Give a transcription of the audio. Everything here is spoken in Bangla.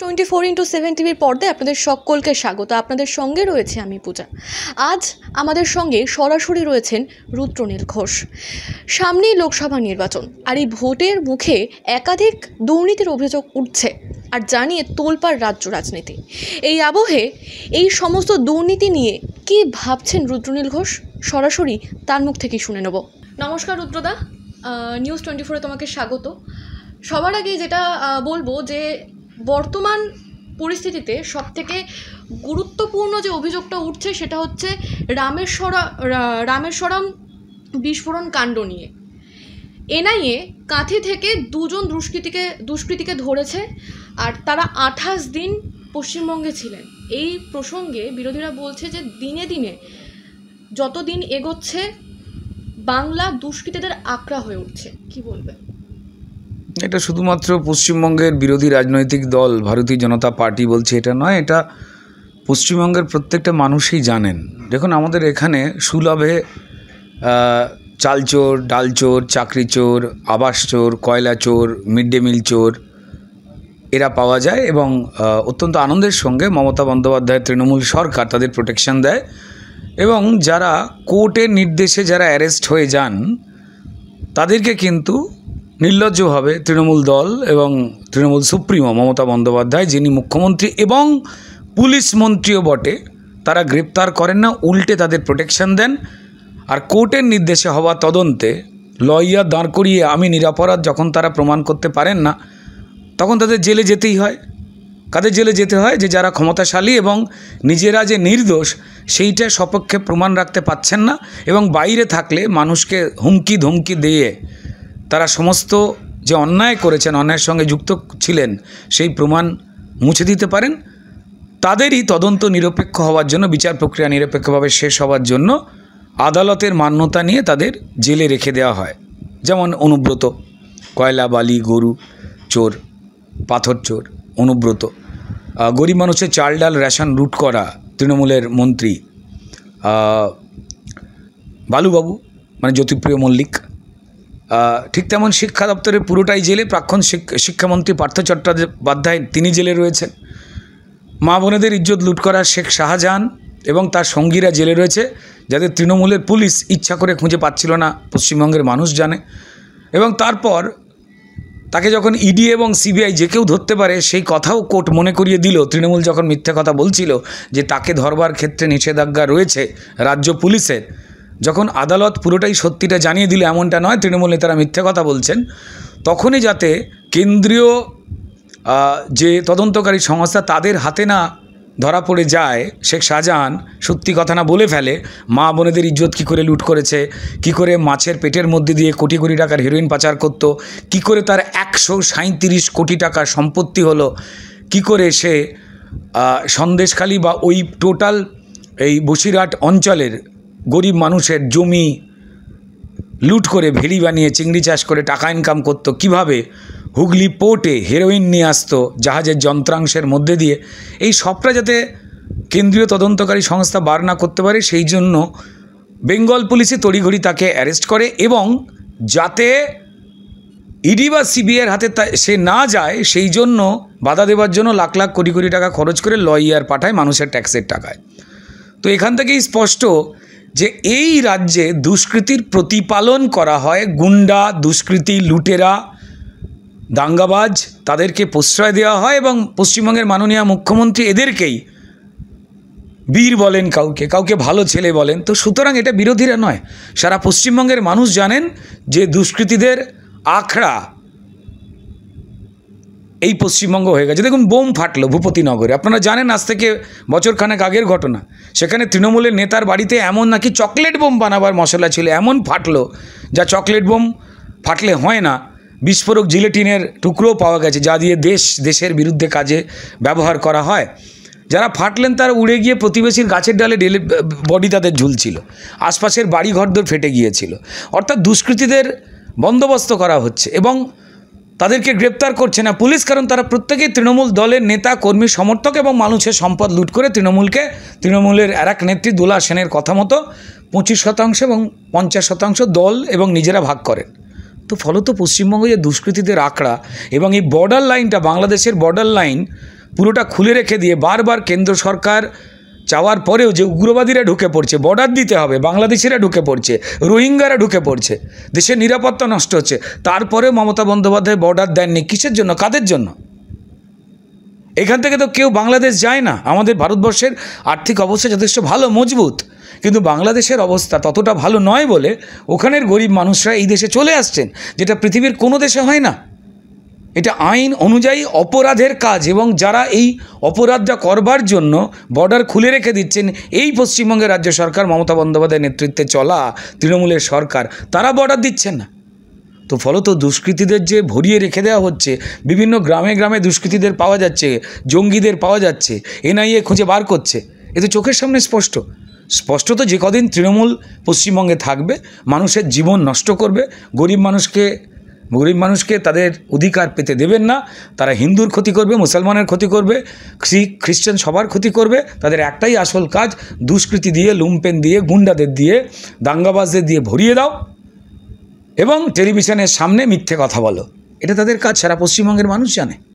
24x7 টিভির পর্দায় আপনাদের সকলকে স্বাগত। আপনাদের সঙ্গে রয়েছে আমি পূজা। আজ আমাদের সঙ্গে সরাসরি রয়েছেন রুদ্রনীল ঘোষ। সামনেই লোকসভা নির্বাচন, আর এই ভোটের মুখে একাধিক দুর্নীতির অভিযোগ উঠছে আর জানিয়ে তোলপাড় রাজ্য রাজনীতি। এই আবহে এই সমস্ত দুর্নীতি নিয়ে কি ভাবছেন রুদ্রনীল ঘোষ, সরাসরি তার মুখ থেকেই শুনে নেব। নমস্কার রুদ্রদা, নিউজ 24-এ তোমাকে স্বাগত। সবার আগে যেটা বলবো যে বর্তমান পরিস্থিতিতে সবথেকে গুরুত্বপূর্ণ যে অভিযোগটা উঠছে সেটা হচ্ছে রামেশ্বরম বিস্ফোরণ কাণ্ড নিয়ে। এনআইএ কাঁথি থেকে দুজন দুষ্কৃতীকে ধরেছে, আর তারা 28 দিন পশ্চিমবঙ্গে ছিলেন। এই প্রসঙ্গে বিরোধীরা বলছে যে দিনে দিনে যত দিন এগোচ্ছে বাংলা দুষ্কৃতীদের আঁকড়া হয়ে উঠছে। কি বলবে? এটা শুধুমাত্র পশ্চিমবঙ্গের বিরোধী রাজনৈতিক দল ভারতীয় জনতা পার্টি বলছে এটা নয়, এটা পশ্চিমবঙ্গের প্রত্যেকটা মানুষই জানেন। দেখুন, আমাদের এখানে সুলভে চাল চোর, ডাল চোর, চাকরি চোর, আবাস চোর, কয়লা চোর, মিড ডে মিল চোর এরা পাওয়া যায়, এবং অত্যন্ত আনন্দের সঙ্গে মমতা বন্দ্যোপাধ্যায়ের তৃণমূল সরকার তাদের প্রোটেকশন দেয়, এবং যারা কোর্টের নির্দেশে যারা অ্যারেস্ট হয়ে যান তাদেরকে কিন্তু নির্লজ্জভাবে তৃণমূল দল এবং তৃণমূল সুপ্রিমো মমতা বন্দ্যোপাধ্যায়, যিনি মুখ্যমন্ত্রী এবং পুলিশ মন্ত্রীও বটে, তারা গ্রেপ্তার করেন না, উল্টে তাদের প্রোটেকশন দেন। আর কোর্টের নির্দেশে হওয়া তদন্তে লয়ার দাঁড় করিয়ে আমি নিরপরাধ যখন তারা প্রমাণ করতে পারেন না, তখন তাদের জেলে যেতেই হয়। কাদের জেলে যেতে হয়? যে যারা ক্ষমতাশালী এবং নিজেরা যে নির্দোষ সেইটা সপক্ষে প্রমাণ রাখতে পাচ্ছেন না, এবং বাইরে থাকলে মানুষকে হুমকি ধমকি দিয়ে তারা সমস্ত যে অন্যায় করেছেন, অন্যায়ের সঙ্গে যুক্ত ছিলেন, সেই প্রমাণ মুছে দিতে পারেন। তাদেরই তদন্ত নিরপেক্ষ হওয়ার জন্য, বিচার প্রক্রিয়া নিরপেক্ষভাবে শেষ হওয়ার জন্য আদালতের মান্যতা নিয়ে তাদের জেলে রেখে দেওয়া হয়। যেমন অনুব্রত, কয়লা বালি গরু চোর, পাথর চোর অনুব্রত, গরিব মানুষের চাল ডাল রেশন লুট করা তৃণমূলের মন্ত্রী বালুবাবু মানে জ্যোতিপ্রিয় মল্লিক, ঠিক তেমন শিক্ষা দপ্তরের পুরোটাই জেলে। প্রাক্তন শিক্ষামন্ত্রী পার্থ চট্টোপাধ্যায় তিনি জেলে রয়েছেন। মা বোনেদের ইজ্জত লুট করা শেখ শাহজাহান এবং তার সঙ্গীরা জেলে রয়েছে, যাদের তৃণমূলের পুলিশ ইচ্ছা করে খুঁজে পাচ্ছিল না, পশ্চিমবঙ্গের মানুষ জানে। এবং তারপর তাকে যখন ইডি এবং সিবিআই যে কেউ ধরতে পারে সেই কথাও কোর্ট মনে করিয়ে দিল। তৃণমূল যখন মিথ্যে কথা বলছিল যে তাকে ধরবার ক্ষেত্রে নিষেধাজ্ঞা রয়েছে রাজ্য পুলিশের, যখন আদালত পুরোটাই সত্যিটা জানিয়ে দিল এমনটা নয়, তৃণমূল নেতারা মিথ্যে কথা বলছেন, তখনই যাতে কেন্দ্রীয় যে তদন্তকারী সংস্থা তাদের হাতে না ধরা পড়ে যায়, শেখ শাহজাহান সত্যি কথা না বলে ফেলে, মা বোনেদের ইজ্জত কী করে লুট করেছে, কি করে মাছের পেটের মধ্যে দিয়ে কোটি কোটি টাকার হেরোইন পাচার করত, কি করে তার 137 কোটি টাকার সম্পত্তি হলো, কি করে সে সন্দেশখালী বা ওই টোটাল এই বসিরহাট অঞ্চলের গরিব মানুষের জমি লুট করে ভেড়ি বানিয়ে চিংড়ি চাষ করে টাকা ইনকাম করতো, কিভাবে হুগলি পোর্টে হেরোইন নিয়ে আসতো জাহাজের যন্ত্রাংশের মধ্যে দিয়ে। এই সবটা যাতে কেন্দ্রীয় তদন্তকারী সংস্থা বার না করতে পারে, সেই জন্য বেঙ্গল পুলিশে তড়িঘড়ি তাকে অ্যারেস্ট করে, এবং যাতে ইডি বা সিবিআইয়ের হাতে সে না যায় সেই জন্য বাধা দেওয়ার জন্য লাখ লাখ কোটি কোটি টাকা খরচ করে লয়ার পাঠায় মানুষের ট্যাক্সের টাকায়। তো এখান থেকেই স্পষ্ট যে এই রাজ্যে দুষ্কৃতির প্রতিপালন করা হয়। গুন্ডা, দুষ্কৃতী, লুটেরা, দাঙ্গাবাজ তাদেরকে প্রশ্রয় দেওয়া হয়, এবং পশ্চিমবঙ্গের মাননীয় মুখ্যমন্ত্রী এদেরকেই বীর বলেন, কাউকে ভালো ছেলে বলেন। তো সুতরাং এটা বিরোধীরা নয়, সারা পশ্চিমবঙ্গের মানুষ জানেন যে দুষ্কৃতীদের আখড়া এই পশ্চিমবঙ্গ হয়ে গেছে। দেখুন, বোম ফাটলো ভূপতিনগরে, আপনারা জানেন, আজ থেকে বছরখানেক আগের ঘটনা। সেখানে তৃণমূলের নেতার বাড়িতে এমন নাকি চকলেট বোম বানাবার মশলা ছিল, এমন ফাটলো যা চকলেট বোম ফাটলে হয় না। বিস্ফোরক জিলেটিনের টুকরোও পাওয়া গেছে, যা দিয়ে দেশের বিরুদ্ধে কাজে ব্যবহার করা হয়। যারা ফাটলেন তারা উড়ে গিয়ে প্রতিবেশীর গাছের ডালে বডি তাদের ঝুলছিল, আশপাশের বাড়ি ঘরদোর ফেটে গিয়েছিল। অর্থাৎ দুষ্কৃতীদের বন্দোবস্ত করা হচ্ছে এবং তাদেরকে গ্রেপ্তার করছে না পুলিশ, কারণ তারা প্রত্যেকেই তৃণমূল দলের নেতা কর্মী সমর্থক, এবং মানুষের সম্পদ লুট করে তৃণমূলের এক নেত্রী দোলা সেনের কথা মতো 25% এবং 50% দল এবং নিজেরা ভাগ করেন। তো ফলত পশ্চিমবঙ্গে যে দুষ্কৃতীদের আঁকড়া এবং এই বর্ডার লাইনটা, বাংলাদেশের বর্ডার লাইন পুরোটা খুলে রেখে দিয়ে বারবার কেন্দ্র সরকার চাওয়ার পরেও যে উগ্রবাদীরা ঢুকে পড়ছে, বর্ডার দিতে হবে, বাংলাদেশিরা ঢুকে পড়ছে, রোহিঙ্গারা ঢুকে পড়ছে, দেশের নিরাপত্তা নষ্ট হচ্ছে, তারপরেও মমতা বন্দ্যোপাধ্যায় বর্ডার দেননি। কিসের জন্য? কাদের জন্য? এখান থেকে তো কেউ বাংলাদেশ যায় না। আমাদের ভারতবর্ষের আর্থিক অবস্থা যথেষ্ট ভালো, মজবুত, কিন্তু বাংলাদেশের অবস্থা ততটা ভালো নয় বলে ওখানের গরিব মানুষরা এই দেশে চলে আসছেন, যেটা পৃথিবীর কোনো দেশে হয় না। এটা আইন অনুযায়ী অপরাধের কাজ, এবং যারা এই অপরাধটা করবার জন্য বর্ডার খুলে রেখে দিচ্ছেন, এই পশ্চিমবঙ্গের রাজ্য সরকার মমতা বন্দ্যোপাধ্যায়ের নেতৃত্বে চলা তৃণমূলের সরকার, তারা বর্ডার দিচ্ছেন না। তো ফলত দুষ্কৃতীদের যে ভরিয়ে রেখে দেওয়া হচ্ছে, বিভিন্ন গ্রামে গ্রামে দুষ্কৃতীদের পাওয়া যাচ্ছে, জঙ্গিদের পাওয়া যাচ্ছে, এনআইএ খুঁজে বার করছে, এ তো চোখের সামনে স্পষ্ট তো যে কদিন তৃণমূল পশ্চিমবঙ্গে থাকবে, মানুষের জীবন নষ্ট করবে, গরিব মানুষকে তাদের অধিকার পেতে দেবেন না, তারা হিন্দুর ক্ষতি করবে, মুসলমানের ক্ষতি করবে, শিখ খ্রিস্টান সবার ক্ষতি করবে। তাদের একটাই আসল কাজ, দুষ্কৃতী দিয়ে, লুম্পেন দিয়ে, গুন্ডাদের দিয়ে, দাঙ্গাবাজদের দিয়ে ভরিয়ে দাও এবং টেলিভিশনের সামনে মিথ্যে কথা বলো। এটা তাদের কাজ, সারা পশ্চিমবঙ্গের মানুষ জানে।